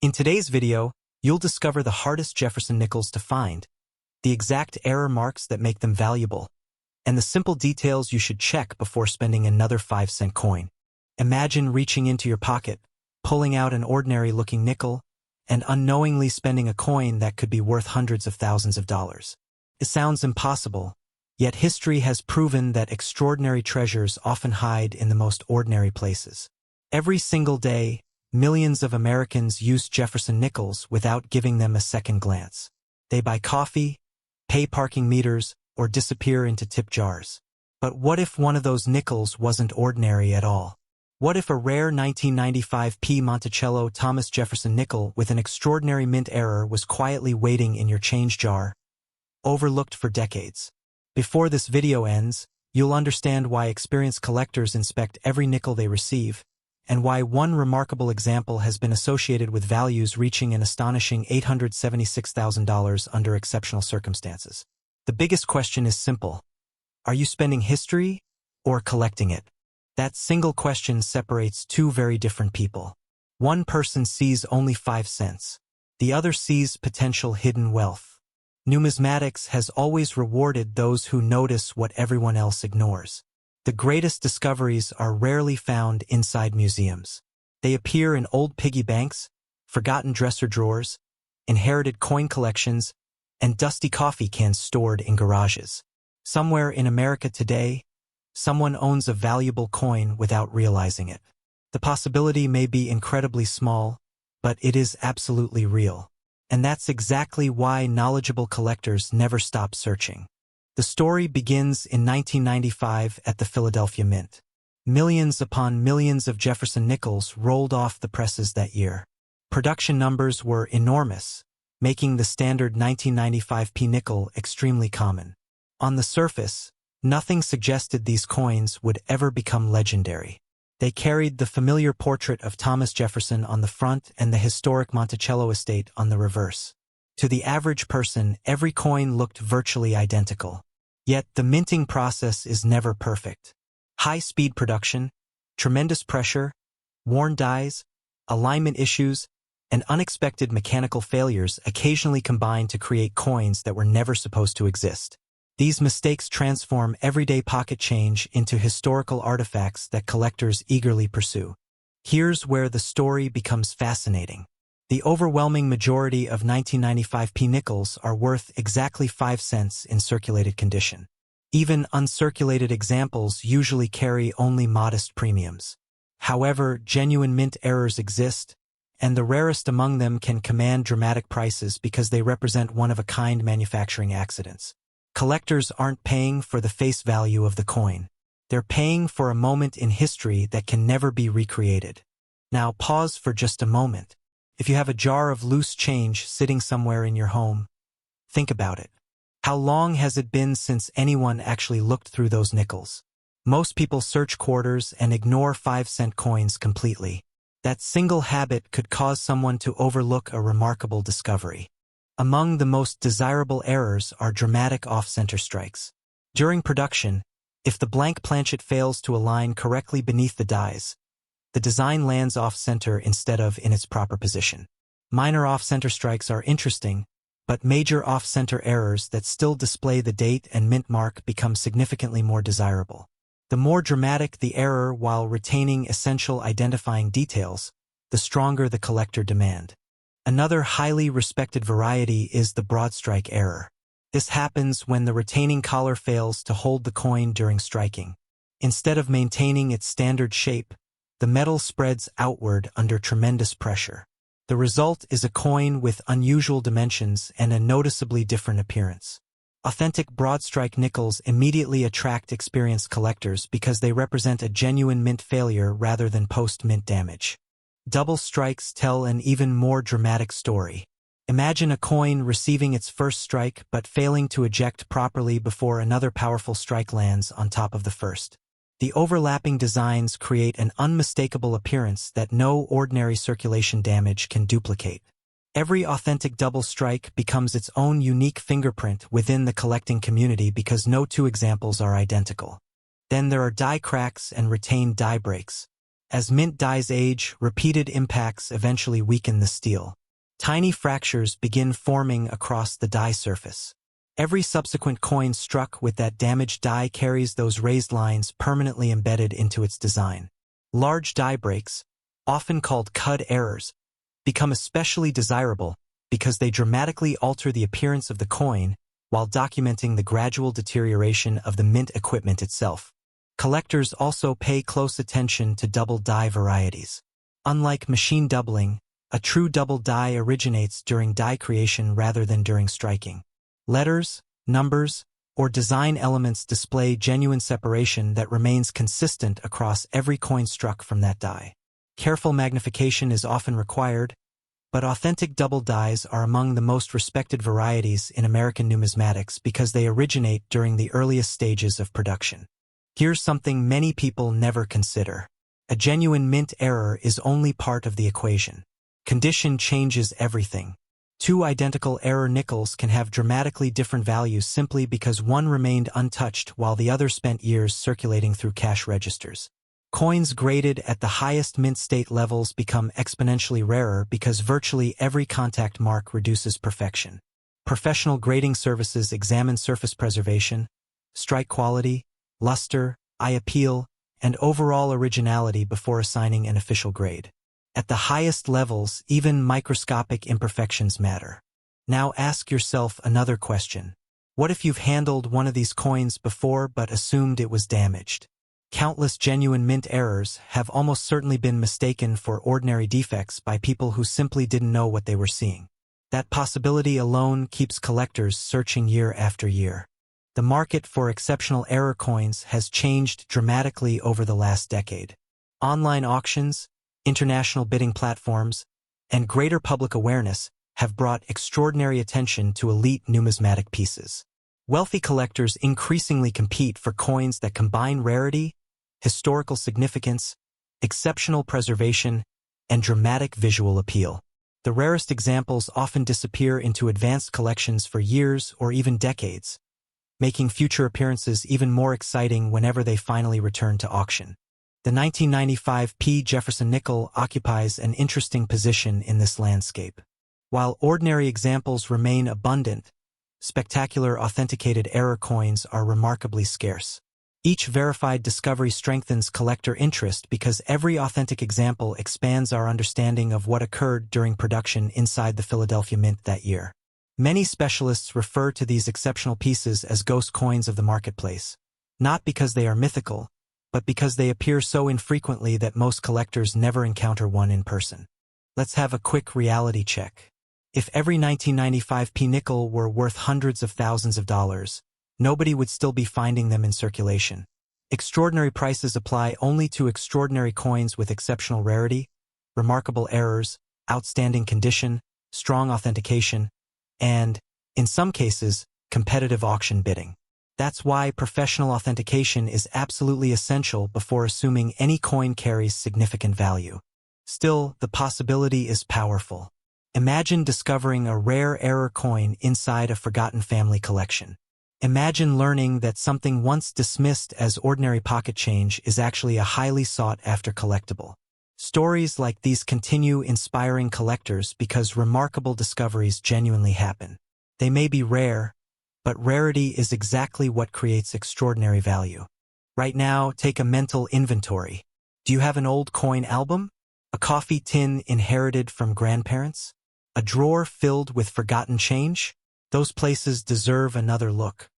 In today's video, you'll discover the hardest Jefferson nickels to find, the exact error marks that make them valuable, and the simple details you should check before spending another 5-cent coin. Imagine reaching into your pocket, pulling out an ordinary-looking nickel, and unknowingly spending a coin that could be worth hundreds of thousands of dollars. It sounds impossible, yet history has proven that extraordinary treasures often hide in the most ordinary places. Every single day, millions of Americans use Jefferson nickels without giving them a second glance. They buy coffee, pay parking meters, or disappear into tip jars. But what if one of those nickels wasn't ordinary at all? What if a rare 1995 P. Monticello Thomas Jefferson nickel with an extraordinary mint error was quietly waiting in your change jar, overlooked for decades? Before this video ends, you'll understand why experienced collectors inspect every nickel they receive, and why one remarkable example has been associated with values reaching an astonishing $876,000 under exceptional circumstances. The biggest question is simple. Are you spending history or collecting it? That single question separates two very different people. One person sees only 5 cents. The other sees potential hidden wealth. Numismatics has always rewarded those who notice what everyone else ignores. The greatest discoveries are rarely found inside museums. They appear in old piggy banks, forgotten dresser drawers, inherited coin collections, and dusty coffee cans stored in garages. Somewhere in America today, someone owns a valuable coin without realizing it. The possibility may be incredibly small, but it is absolutely real. And that's exactly why knowledgeable collectors never stop searching. The story begins in 1995 at the Philadelphia Mint. Millions upon millions of Jefferson nickels rolled off the presses that year. Production numbers were enormous, making the standard 1995 P nickel extremely common. On the surface, nothing suggested these coins would ever become legendary. They carried the familiar portrait of Thomas Jefferson on the front and the historic Monticello estate on the reverse. To the average person, every coin looked virtually identical. Yet the minting process is never perfect. High-speed production, tremendous pressure, worn dies, alignment issues, and unexpected mechanical failures occasionally combine to create coins that were never supposed to exist. These mistakes transform everyday pocket change into historical artifacts that collectors eagerly pursue. Here's where the story becomes fascinating. The overwhelming majority of 1995 P nickels are worth exactly 5 cents in circulated condition. Even uncirculated examples usually carry only modest premiums. However, genuine mint errors exist, and the rarest among them can command dramatic prices because they represent one-of-a-kind manufacturing accidents. Collectors aren't paying for the face value of the coin. They're paying for a moment in history that can never be recreated. Now pause for just a moment. If you have a jar of loose change sitting somewhere in your home, think about it. How long has it been since anyone actually looked through those nickels? Most people search quarters and ignore 5-cent coins completely. That single habit could cause someone to overlook a remarkable discovery. Among the most desirable errors are dramatic off-center strikes. During production, if the blank planchet fails to align correctly beneath the dies, the design lands off-center instead of in its proper position. Minor off-center strikes are interesting, but major off-center errors that still display the date and mint mark become significantly more desirable. The more dramatic the error while retaining essential identifying details, the stronger the collector demand. Another highly respected variety is the broad strike error. This happens when the retaining collar fails to hold the coin during striking. Instead of maintaining its standard shape, the metal spreads outward under tremendous pressure. The result is a coin with unusual dimensions and a noticeably different appearance. Authentic broad strike nickels immediately attract experienced collectors because they represent a genuine mint failure rather than post-mint damage. Double strikes tell an even more dramatic story. Imagine a coin receiving its first strike but failing to eject properly before another powerful strike lands on top of the first. The overlapping designs create an unmistakable appearance that no ordinary circulation damage can duplicate. Every authentic double strike becomes its own unique fingerprint within the collecting community because no two examples are identical. Then there are die cracks and retained die breaks. As mint dies age, repeated impacts eventually weaken the steel. Tiny fractures begin forming across the die surface. Every subsequent coin struck with that damaged die carries those raised lines permanently embedded into its design. Large die breaks, often called cud errors, become especially desirable because they dramatically alter the appearance of the coin while documenting the gradual deterioration of the mint equipment itself. Collectors also pay close attention to double die varieties. Unlike machine doubling, a true double die originates during die creation rather than during striking. Letters, numbers, or design elements display genuine separation that remains consistent across every coin struck from that die. Careful magnification is often required, but authentic double dies are among the most respected varieties in American numismatics because they originate during the earliest stages of production. Here's something many people never consider. A genuine mint error is only part of the equation. Condition changes everything. Two identical error nickels can have dramatically different values simply because one remained untouched while the other spent years circulating through cash registers. Coins graded at the highest mint state levels become exponentially rarer because virtually every contact mark reduces perfection. Professional grading services examine surface preservation, strike quality, luster, eye appeal, and overall originality before assigning an official grade. At the highest levels, even microscopic imperfections matter. Now ask yourself another question. What if you've handled one of these coins before but assumed it was damaged? Countless genuine mint errors have almost certainly been mistaken for ordinary defects by people who simply didn't know what they were seeing. That possibility alone keeps collectors searching year after year. The market for exceptional error coins has changed dramatically over the last decade. Online auctions, international bidding platforms, and greater public awareness have brought extraordinary attention to elite numismatic pieces. Wealthy collectors increasingly compete for coins that combine rarity, historical significance, exceptional preservation, and dramatic visual appeal. The rarest examples often disappear into advanced collections for years or even decades, making future appearances even more exciting whenever they finally return to auction. The 1995 Jefferson Nickel occupies an interesting position in this landscape. While ordinary examples remain abundant, spectacular authenticated error coins are remarkably scarce. Each verified discovery strengthens collector interest because every authentic example expands our understanding of what occurred during production inside the Philadelphia Mint that year. Many specialists refer to these exceptional pieces as ghost coins of the marketplace, not because they are mythical, but because they appear so infrequently that most collectors never encounter one in person. Let's have a quick reality check. If every 1995 nickel were worth hundreds of thousands of dollars, nobody would still be finding them in circulation. Extraordinary prices apply only to extraordinary coins with exceptional rarity, remarkable errors, outstanding condition, strong authentication, and, in some cases, competitive auction bidding. That's why professional authentication is absolutely essential before assuming any coin carries significant value. Still, the possibility is powerful. Imagine discovering a rare error coin inside a forgotten family collection. Imagine learning that something once dismissed as ordinary pocket change is actually a highly sought-after collectible. Stories like these continue inspiring collectors because remarkable discoveries genuinely happen. They may be rare, but rarity is exactly what creates extraordinary value. Right now, take a mental inventory. Do you have an old coin album? A coffee tin inherited from grandparents? A drawer filled with forgotten change? Those places deserve another look.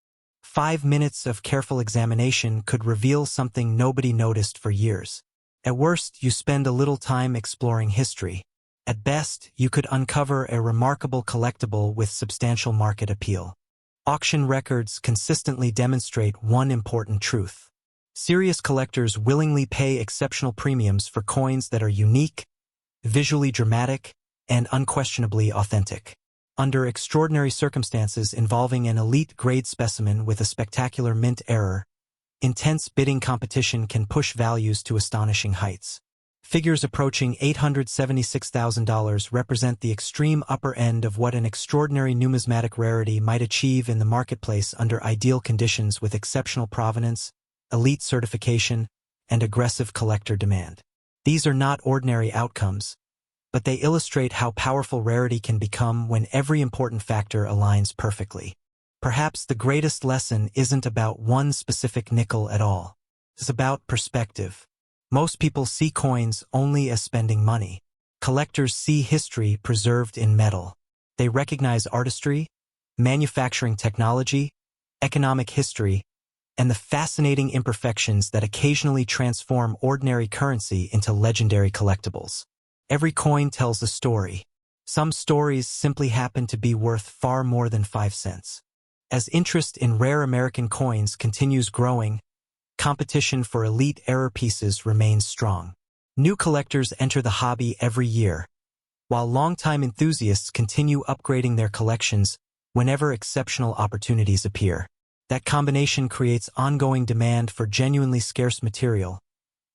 5 minutes of careful examination could reveal something nobody noticed for years. At worst, you spend a little time exploring history. At best, you could uncover a remarkable collectible with substantial market appeal. Auction records consistently demonstrate one important truth. Serious collectors willingly pay exceptional premiums for coins that are unique, visually dramatic, and unquestionably authentic. Under extraordinary circumstances involving an elite-grade specimen with a spectacular mint error, intense bidding competition can push values to astonishing heights. Figures approaching $876,000 represent the extreme upper end of what an extraordinary numismatic rarity might achieve in the marketplace under ideal conditions with exceptional provenance, elite certification, and aggressive collector demand. These are not ordinary outcomes, but they illustrate how powerful rarity can become when every important factor aligns perfectly. Perhaps the greatest lesson isn't about one specific nickel at all. It's about perspective. Most people see coins only as spending money. Collectors see history preserved in metal. They recognize artistry, manufacturing technology, economic history, and the fascinating imperfections that occasionally transform ordinary currency into legendary collectibles. Every coin tells a story. Some stories simply happen to be worth far more than 5 cents. As interest in rare American coins continues growing, competition for elite error pieces remains strong. New collectors enter the hobby every year, while longtime enthusiasts continue upgrading their collections whenever exceptional opportunities appear. That combination creates ongoing demand for genuinely scarce material,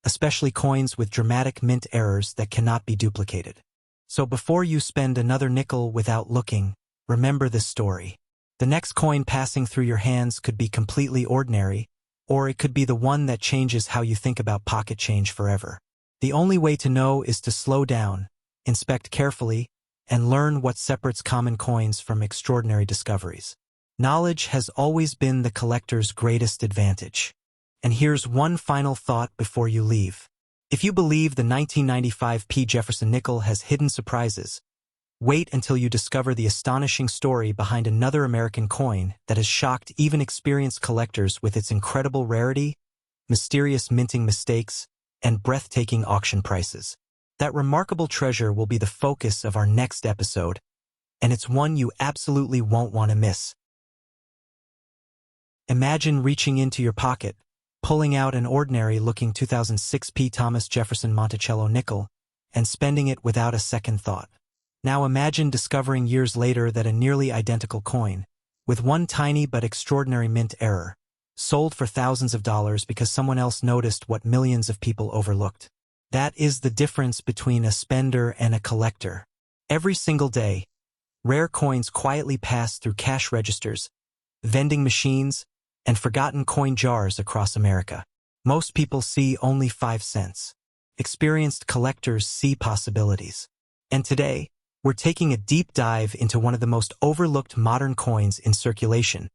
especially coins with dramatic mint errors that cannot be duplicated. So before you spend another nickel without looking, remember this story. The next coin passing through your hands could be completely ordinary, or it could be the one that changes how you think about pocket change forever. The only way to know is to slow down, inspect carefully, and learn what separates common coins from extraordinary discoveries. Knowledge has always been the collector's greatest advantage. And here's one final thought before you leave. If you believe the 1995 Jefferson Nickel has hidden surprises, wait until you discover the astonishing story behind another American coin that has shocked even experienced collectors with its incredible rarity, mysterious minting mistakes, and breathtaking auction prices. That remarkable treasure will be the focus of our next episode, and it's one you absolutely won't want to miss. Imagine reaching into your pocket, pulling out an ordinary-looking 2006 Thomas Jefferson Monticello nickel, and spending it without a second thought. Now imagine discovering years later that a nearly identical coin, with one tiny but extraordinary mint error, sold for thousands of dollars because someone else noticed what millions of people overlooked. That is the difference between a spender and a collector. Every single day, rare coins quietly pass through cash registers, vending machines, and forgotten coin jars across America. Most people see only 5 cents. Experienced collectors see possibilities. And today, we're taking a deep dive into one of the most overlooked modern coins in circulation,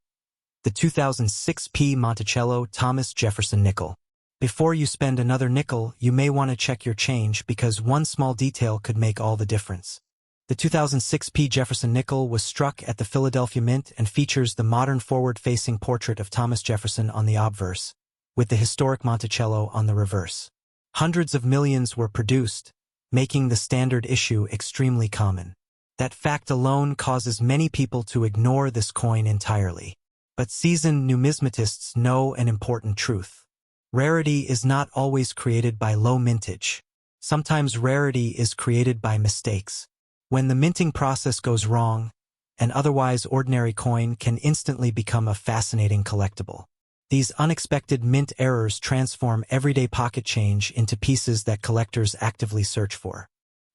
the 2006 Monticello Thomas Jefferson Nickel. Before you spend another nickel, you may want to check your change because one small detail could make all the difference. The 2006 Jefferson Nickel was struck at the Philadelphia Mint and features the modern forward-facing portrait of Thomas Jefferson on the obverse, with the historic Monticello on the reverse. Hundreds of millions were produced, making the standard issue extremely common. That fact alone causes many people to ignore this coin entirely. But seasoned numismatists know an important truth. Rarity is not always created by low mintage. Sometimes rarity is created by mistakes. When the minting process goes wrong, an otherwise ordinary coin can instantly become a fascinating collectible. These unexpected mint errors transform everyday pocket change into pieces that collectors actively search for.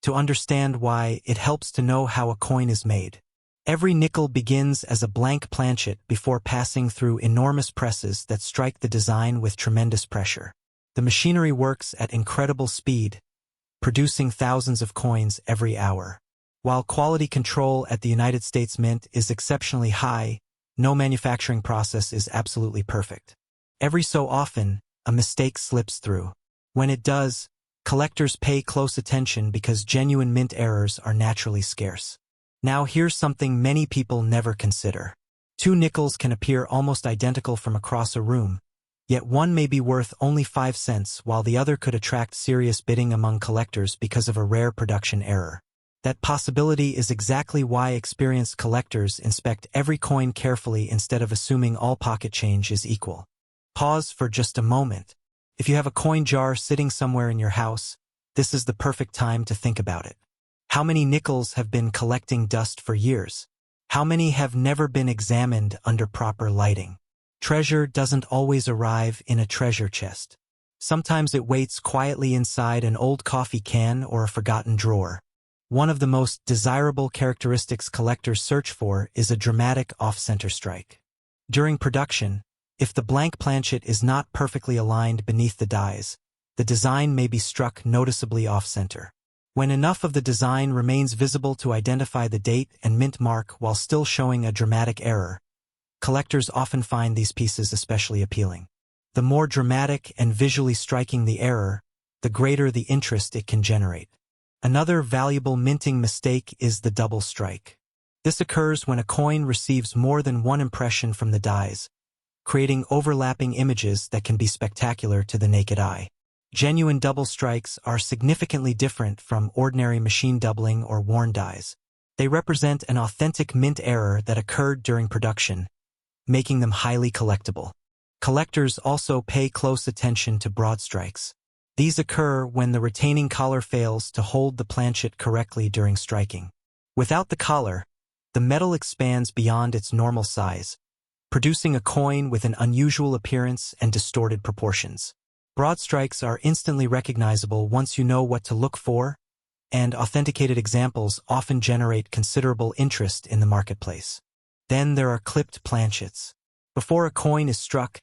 To understand why, it helps to know how a coin is made. Every nickel begins as a blank planchet before passing through enormous presses that strike the design with tremendous pressure. The machinery works at incredible speed, producing thousands of coins every hour. While quality control at the United States Mint is exceptionally high, no manufacturing process is absolutely perfect. Every so often, a mistake slips through. When it does, collectors pay close attention because genuine mint errors are naturally scarce. Now here's something many people never consider. Two nickels can appear almost identical from across a room, yet one may be worth only 5 cents while the other could attract serious bidding among collectors because of a rare production error. That possibility is exactly why experienced collectors inspect every coin carefully instead of assuming all pocket change is equal. Pause for just a moment. If you have a coin jar sitting somewhere in your house, this is the perfect time to think about it. How many nickels have been collecting dust for years? How many have never been examined under proper lighting? Treasure doesn't always arrive in a treasure chest. Sometimes it waits quietly inside an old coffee can or a forgotten drawer. One of the most desirable characteristics collectors search for is a dramatic off-center strike. During production, if the blank planchet is not perfectly aligned beneath the dies, the design may be struck noticeably off-center. When enough of the design remains visible to identify the date and mint mark while still showing a dramatic error, collectors often find these pieces especially appealing. The more dramatic and visually striking the error, the greater the interest it can generate. Another valuable minting mistake is the double strike. This occurs when a coin receives more than one impression from the dies, creating overlapping images that can be spectacular to the naked eye. Genuine double strikes are significantly different from ordinary machine doubling or worn dies. They represent an authentic mint error that occurred during production, making them highly collectible. Collectors also pay close attention to broad strikes. These occur when the retaining collar fails to hold the planchet correctly during striking. Without the collar, the metal expands beyond its normal size, producing a coin with an unusual appearance and distorted proportions. Broad strikes are instantly recognizable once you know what to look for, and authenticated examples often generate considerable interest in the marketplace. Then there are clipped planchets. Before a coin is struck,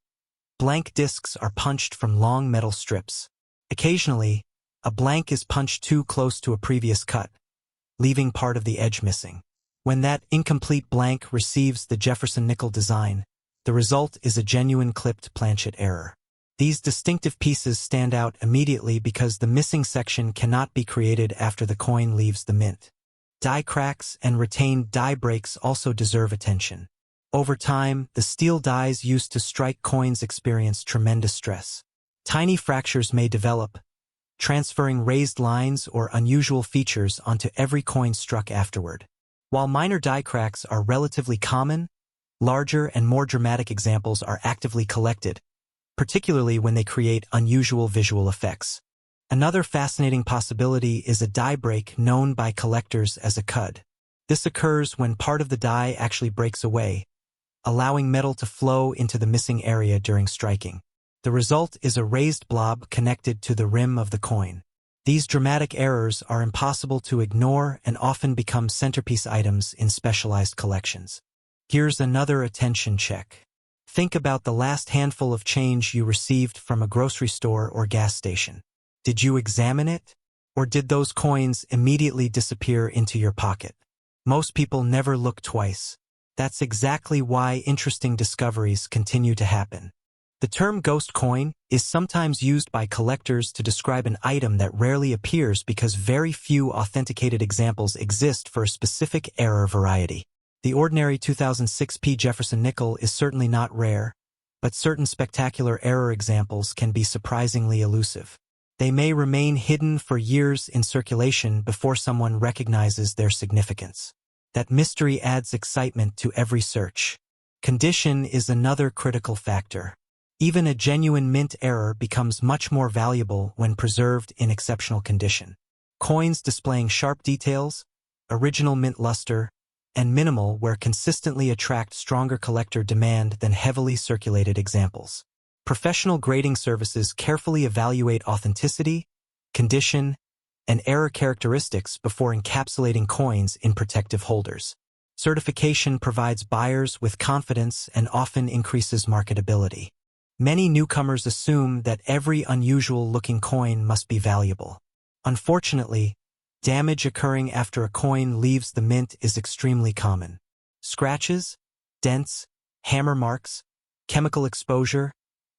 blank discs are punched from long metal strips. Occasionally, a blank is punched too close to a previous cut, leaving part of the edge missing. When that incomplete blank receives the Jefferson Nickel design, the result is a genuine clipped planchet error. These distinctive pieces stand out immediately because the missing section cannot be created after the coin leaves the mint. Die cracks and retained die breaks also deserve attention. Over time, the steel dies used to strike coins experience tremendous stress. Tiny fractures may develop, transferring raised lines or unusual features onto every coin struck afterward. While minor die cracks are relatively common, larger and more dramatic examples are actively collected, particularly when they create unusual visual effects. Another fascinating possibility is a die break known by collectors as a cud. This occurs when part of the die actually breaks away, allowing metal to flow into the missing area during striking. The result is a raised blob connected to the rim of the coin. These dramatic errors are impossible to ignore and often become centerpiece items in specialized collections. Here's another attention check. Think about the last handful of change you received from a grocery store or gas station. Did you examine it? Or did those coins immediately disappear into your pocket? Most people never look twice. That's exactly why interesting discoveries continue to happen. The term ghost coin is sometimes used by collectors to describe an item that rarely appears because very few authenticated examples exist for a specific error variety. The ordinary 2006p Jefferson Nickel is certainly not rare, but certain spectacular error examples can be surprisingly elusive. They may remain hidden for years in circulation before someone recognizes their significance. That mystery adds excitement to every search. Condition is another critical factor. Even a genuine mint error becomes much more valuable when preserved in exceptional condition. Coins displaying sharp details, original mint luster, and minimal wear consistently attract stronger collector demand than heavily circulated examples. Professional grading services carefully evaluate authenticity, condition, and error characteristics before encapsulating coins in protective holders. Certification provides buyers with confidence and often increases marketability. Many newcomers assume that every unusual-looking coin must be valuable. Unfortunately, damage occurring after a coin leaves the mint is extremely common. Scratches, dents, hammer marks, chemical exposure,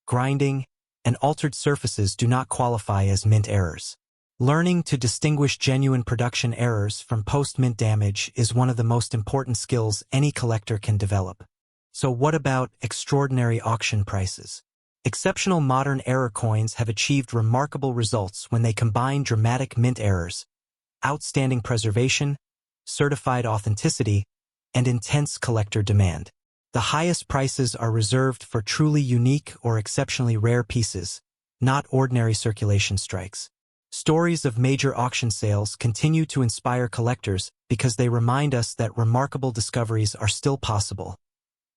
grinding, and altered surfaces do not qualify as mint errors. Learning to distinguish genuine production errors from post-mint damage is one of the most important skills any collector can develop. So what about extraordinary auction prices? Exceptional modern error coins have achieved remarkable results when they combine dramatic mint errors, outstanding preservation, certified authenticity, and intense collector demand. The highest prices are reserved for truly unique or exceptionally rare pieces, not ordinary circulation strikes. Stories of major auction sales continue to inspire collectors because they remind us that remarkable discoveries are still possible,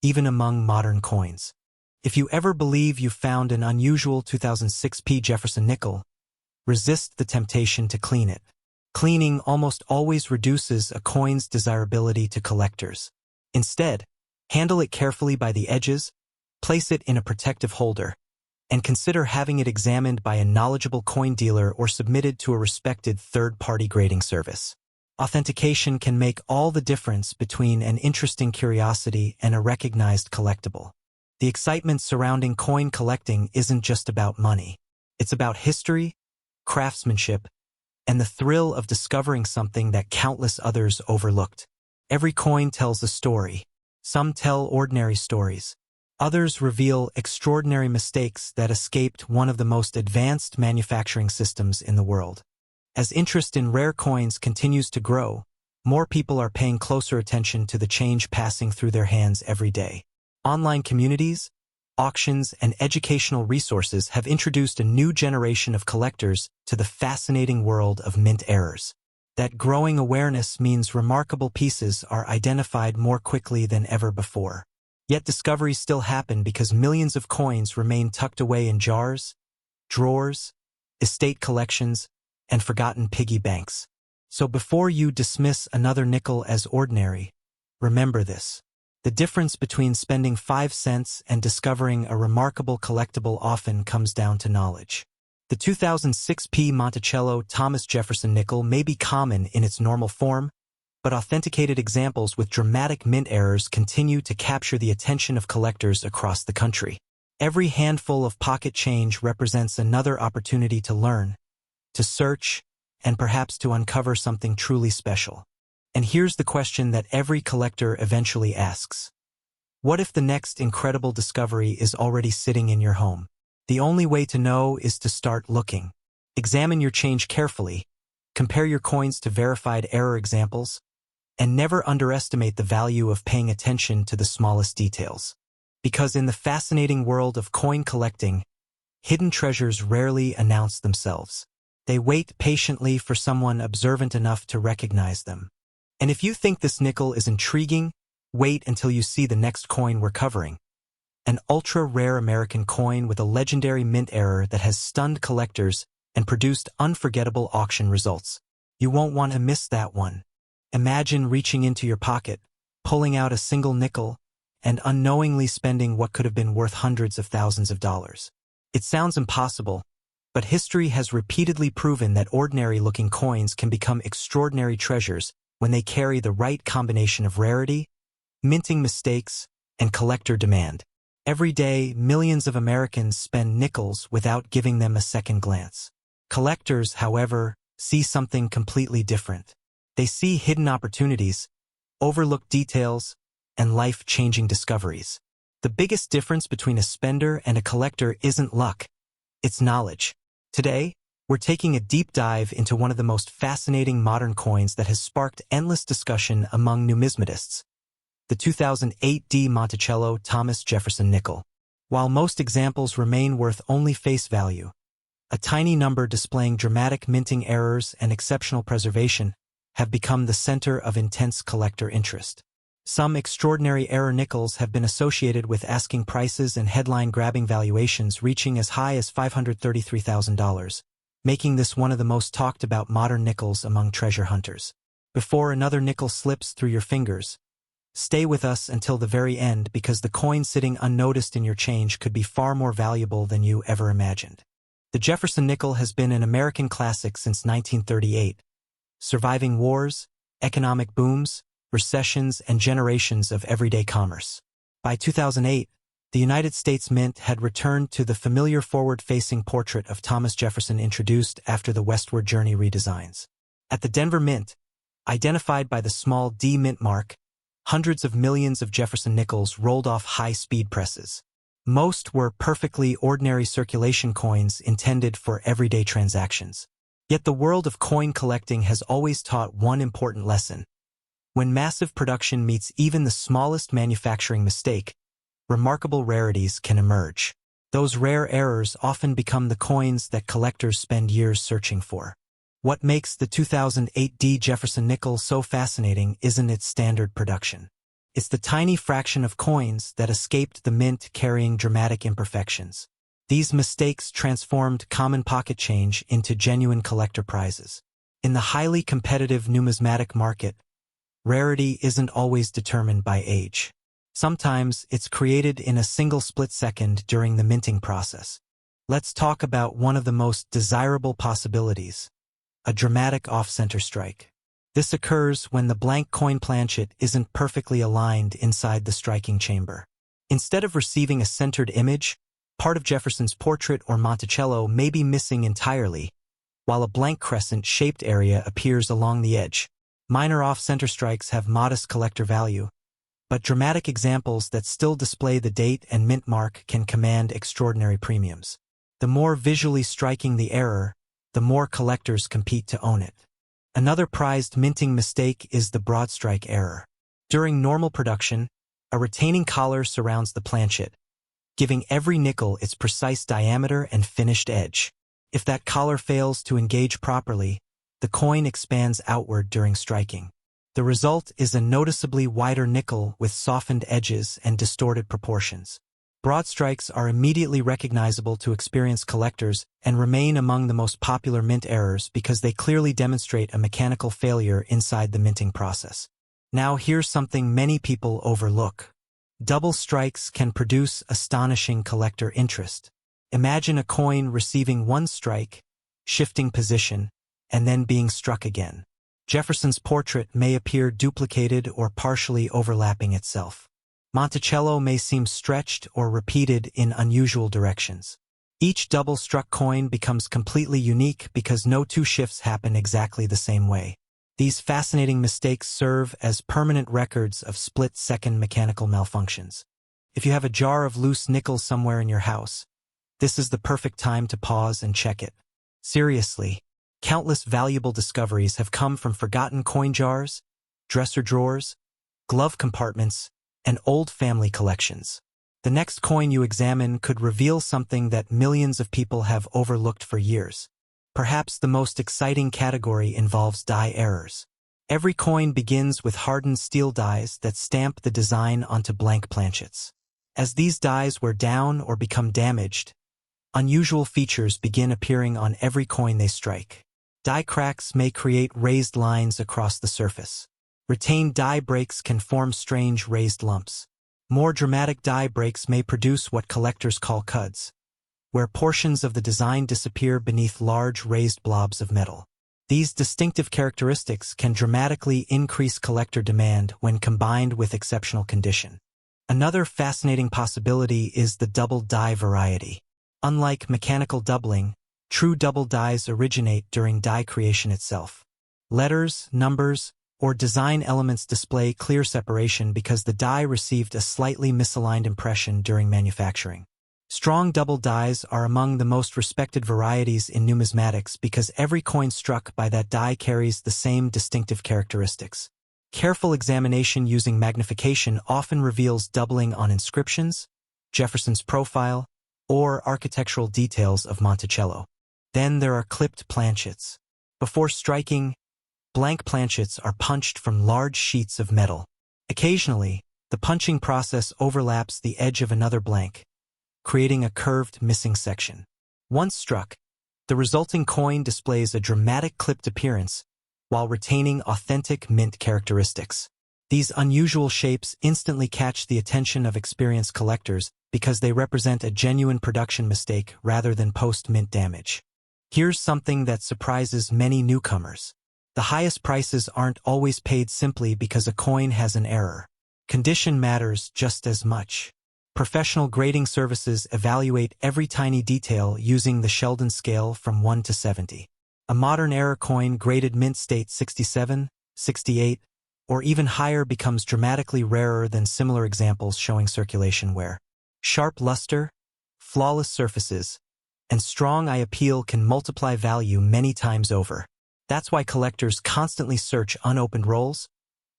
even among modern coins. If you ever believe you found an unusual 2006p Jefferson Nickel, resist the temptation to clean it. Cleaning almost always reduces a coin's desirability to collectors. Instead, handle it carefully by the edges, place it in a protective holder, and consider having it examined by a knowledgeable coin dealer or submitted to a respected third-party grading service. Authentication can make all the difference between an interesting curiosity and a recognized collectible. The excitement surrounding coin collecting isn't just about money. It's about history, craftsmanship, and the thrill of discovering something that countless others overlooked. Every coin tells a story. Some tell ordinary stories. Others reveal extraordinary mistakes that escaped one of the most advanced manufacturing systems in the world. As interest in rare coins continues to grow, more people are paying closer attention to the change passing through their hands every day. Online communities, auctions, and educational resources have introduced a new generation of collectors to the fascinating world of mint errors. That growing awareness means remarkable pieces are identified more quickly than ever before. Yet discoveries still happen because millions of coins remain tucked away in jars, drawers, estate collections, and forgotten piggy banks. So before you dismiss another nickel as ordinary, remember this. The difference between spending 5 cents and discovering a remarkable collectible often comes down to knowledge. The 2006 P. Monticello Thomas Jefferson Nickel may be common in its normal form, but authenticated examples with dramatic mint errors continue to capture the attention of collectors across the country. Every handful of pocket change represents another opportunity to learn, to search, and perhaps to uncover something truly special. And here's the question that every collector eventually asks. What if the next incredible discovery is already sitting in your home? The only way to know is to start looking. Examine your change carefully, compare your coins to verified error examples, and never underestimate the value of paying attention to the smallest details. Because in the fascinating world of coin collecting, hidden treasures rarely announce themselves. They wait patiently for someone observant enough to recognize them. And if you think this nickel is intriguing, wait until you see the next coin we're covering. An ultra-rare American coin with a legendary mint error that has stunned collectors and produced unforgettable auction results. You won't want to miss that one. Imagine reaching into your pocket, pulling out a single nickel, and unknowingly spending what could have been worth hundreds of thousands of dollars. It sounds impossible, but history has repeatedly proven that ordinary-looking coins can become extraordinary treasures when they carry the right combination of rarity, minting mistakes, and collector demand. Every day, millions of Americans spend nickels without giving them a second glance. Collectors, however, see something completely different. They see hidden opportunities, overlooked details, and life-changing discoveries. The biggest difference between a spender and a collector isn't luck, it's knowledge. Today, we're taking a deep dive into one of the most fascinating modern coins that has sparked endless discussion among numismatists, the 2008 D. Monticello Thomas Jefferson Nickel. While most examples remain worth only face value, a tiny number displaying dramatic minting errors and exceptional preservation have become the center of intense collector interest. Some extraordinary error nickels have been associated with asking prices and headline-grabbing valuations reaching as high as $533,000, making this one of the most talked-about modern nickels among treasure hunters. Before another nickel slips through your fingers, stay with us until the very end because the coin sitting unnoticed in your change could be far more valuable than you ever imagined. The Jefferson Nickel has been an American classic since 1938, surviving wars, economic booms, recessions, and generations of everyday commerce. By 2008, the United States Mint had returned to the familiar forward-facing portrait of Thomas Jefferson introduced after the Westward Journey redesigns. At the Denver Mint, identified by the small D mint mark, hundreds of millions of Jefferson nickels rolled off high-speed presses. Most were perfectly ordinary circulation coins intended for everyday transactions. Yet the world of coin collecting has always taught one important lesson. When massive production meets even the smallest manufacturing mistake, remarkable rarities can emerge. Those rare errors often become the coins that collectors spend years searching for. What makes the 2008 D. Jefferson Nickel so fascinating isn't its standard production. It's the tiny fraction of coins that escaped the mint carrying dramatic imperfections. These mistakes transformed common pocket change into genuine collector prizes. In the highly competitive numismatic market, rarity isn't always determined by age. Sometimes it's created in a single split second during the minting process. Let's talk about one of the most desirable possibilities, a dramatic off-center strike. This occurs when the blank coin planchet isn't perfectly aligned inside the striking chamber. Instead of receiving a centered image, part of Jefferson's portrait or Monticello may be missing entirely, while a blank crescent-shaped area appears along the edge. Minor off-center strikes have modest collector value, but dramatic examples that still display the date and mint mark can command extraordinary premiums. The more visually striking the error, the more collectors compete to own it. Another prized minting mistake is the broad strike error. During normal production, a retaining collar surrounds the planchet, giving every nickel its precise diameter and finished edge. If that collar fails to engage properly, the coin expands outward during striking. The result is a noticeably wider nickel with softened edges and distorted proportions. Broad strikes are immediately recognizable to experienced collectors and remain among the most popular mint errors because they clearly demonstrate a mechanical failure inside the minting process. Now here's something many people overlook. Double strikes can produce astonishing collector interest. Imagine a coin receiving one strike, shifting position, and then being struck again. Jefferson's portrait may appear duplicated or partially overlapping itself. Monticello may seem stretched or repeated in unusual directions. Each double-struck coin becomes completely unique because no two shifts happen exactly the same way. These fascinating mistakes serve as permanent records of split-second mechanical malfunctions. If you have a jar of loose nickels somewhere in your house, this is the perfect time to pause and check it. Seriously, countless valuable discoveries have come from forgotten coin jars, dresser drawers, glove compartments, and old family collections. The next coin you examine could reveal something that millions of people have overlooked for years. Perhaps the most exciting category involves die errors. Every coin begins with hardened steel dies that stamp the design onto blank planchets. As these dies wear down or become damaged, unusual features begin appearing on every coin they strike. Die cracks may create raised lines across the surface. Retained die breaks can form strange raised lumps. More dramatic die breaks may produce what collectors call cuds, where portions of the design disappear beneath large raised blobs of metal. These distinctive characteristics can dramatically increase collector demand when combined with exceptional condition. Another fascinating possibility is the double die variety. Unlike mechanical doubling, true double dies originate during die creation itself. Letters, numbers, or design elements display clear separation because the die received a slightly misaligned impression during manufacturing. Strong double dies are among the most respected varieties in numismatics because every coin struck by that die carries the same distinctive characteristics. Careful examination using magnification often reveals doubling on inscriptions, Jefferson's profile, or architectural details of Monticello. Then there are clipped planchets. Before striking, blank planchets are punched from large sheets of metal. Occasionally, the punching process overlaps the edge of another blank, creating a curved missing section. Once struck, the resulting coin displays a dramatic clipped appearance while retaining authentic mint characteristics. These unusual shapes instantly catch the attention of experienced collectors because they represent a genuine production mistake rather than post-mint damage. Here's something that surprises many newcomers. The highest prices aren't always paid simply because a coin has an error. Condition matters just as much. Professional grading services evaluate every tiny detail using the Sheldon scale from 1 to 70. A modern error coin graded mint state 67, 68, or even higher becomes dramatically rarer than similar examples showing circulation wear. Sharp luster, flawless surfaces, and strong eye appeal can multiply value many times over. That's why collectors constantly search unopened rolls,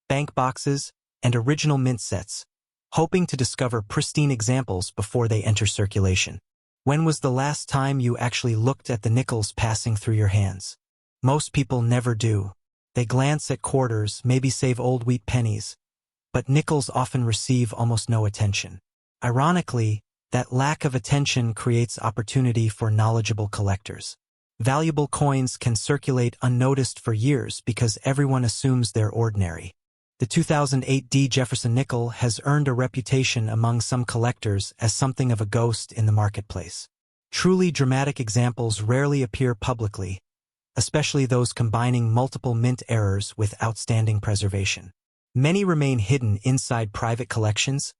bank boxes, and original mint sets, hoping to discover pristine examples before they enter circulation. When was the last time you actually looked at the nickels passing through your hands? Most people never do. They glance at quarters, maybe save old wheat pennies, but nickels often receive almost no attention. Ironically, that lack of attention creates opportunity for knowledgeable collectors. Valuable coins can circulate unnoticed for years because everyone assumes they're ordinary. The 2008 Jefferson Nickel has earned a reputation among some collectors as something of a ghost in the marketplace. Truly dramatic examples rarely appear publicly, especially those combining multiple mint errors with outstanding preservation. Many remain hidden inside private collections,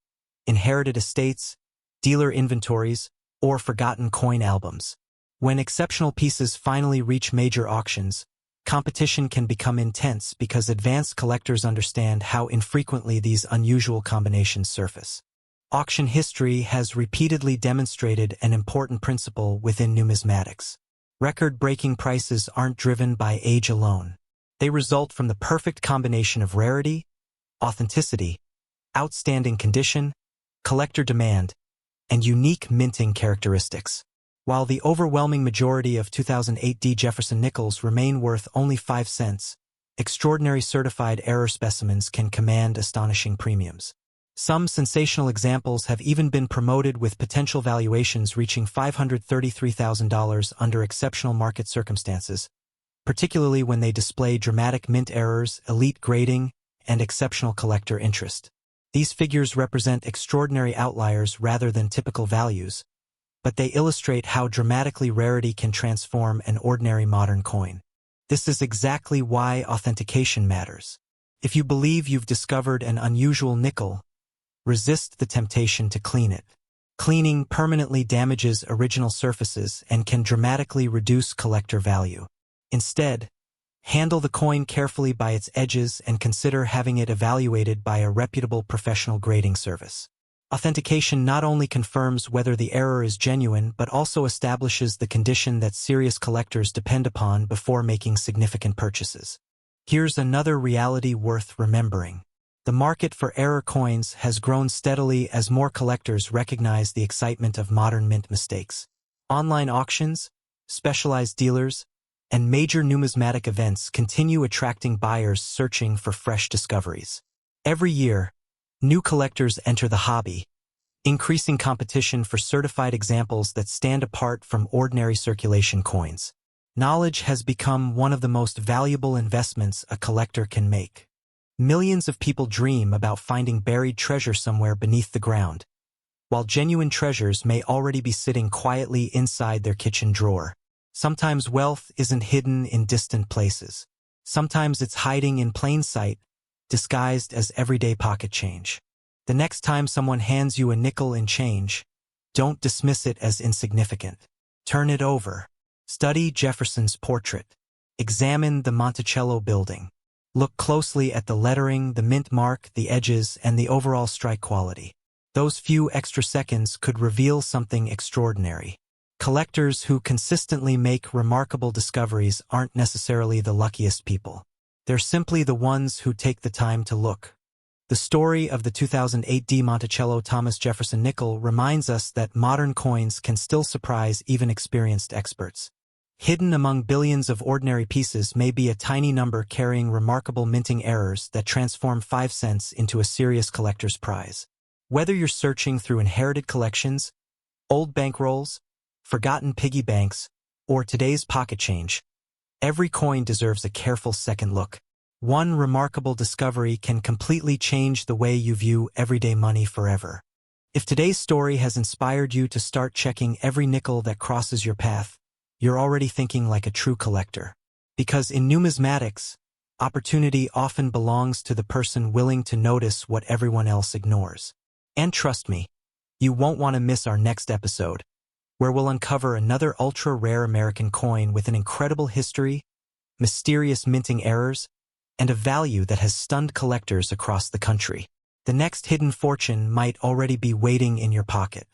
inherited estates, dealer inventories, or forgotten coin albums. When exceptional pieces finally reach major auctions, competition can become intense because advanced collectors understand how infrequently these unusual combinations surface. Auction history has repeatedly demonstrated an important principle within numismatics. Record-breaking prices aren't driven by age alone. They result from the perfect combination of rarity, authenticity, outstanding condition, collector demand, and unique minting characteristics. While the overwhelming majority of 2008 Jefferson Nickels remain worth only 5 cents, extraordinary certified error specimens can command astonishing premiums. Some sensational examples have even been promoted with potential valuations reaching $533,000 under exceptional market circumstances, particularly when they display dramatic mint errors, elite grading, and exceptional collector interest. These figures represent extraordinary outliers rather than typical values, but they illustrate how dramatically rarity can transform an ordinary modern coin. This is exactly why authentication matters. If you believe you've discovered an unusual nickel, resist the temptation to clean it. Cleaning permanently damages original surfaces and can dramatically reduce collector value. Instead, handle the coin carefully by its edges and consider having it evaluated by a reputable professional grading service. Authentication not only confirms whether the error is genuine but also establishes the condition that serious collectors depend upon before making significant purchases. Here's another reality worth remembering. The market for error coins has grown steadily as more collectors recognize the excitement of modern mint mistakes. Online auctions, specialized dealers, and major numismatic events continue attracting buyers searching for fresh discoveries. Every year, new collectors enter the hobby, increasing competition for certified examples that stand apart from ordinary circulation coins. Knowledge has become one of the most valuable investments a collector can make. Millions of people dream about finding buried treasure somewhere beneath the ground, while genuine treasures may already be sitting quietly inside their kitchen drawer. Sometimes wealth isn't hidden in distant places. Sometimes it's hiding in plain sight, disguised as everyday pocket change. The next time someone hands you a nickel in change, don't dismiss it as insignificant. Turn it over. Study Jefferson's portrait. Examine the Monticello building. Look closely at the lettering, the mint mark, the edges, and the overall strike quality. Those few extra seconds could reveal something extraordinary. Collectors who consistently make remarkable discoveries aren't necessarily the luckiest people. They're simply the ones who take the time to look. The story of the 2008 Monticello Thomas Jefferson Nickel reminds us that modern coins can still surprise even experienced experts. Hidden among billions of ordinary pieces may be a tiny number carrying remarkable minting errors that transform 5 cents into a serious collector's prize. Whether you're searching through inherited collections, old bankrolls, forgotten piggy banks, or today's pocket change, every coin deserves a careful second look. One remarkable discovery can completely change the way you view everyday money forever. If today's story has inspired you to start checking every nickel that crosses your path, you're already thinking like a true collector. Because in numismatics, opportunity often belongs to the person willing to notice what everyone else ignores. And trust me, you won't want to miss our next episode, where we'll uncover another ultra-rare American coin with an incredible history, mysterious minting errors, and a value that has stunned collectors across the country. The next hidden fortune might already be waiting in your pocket.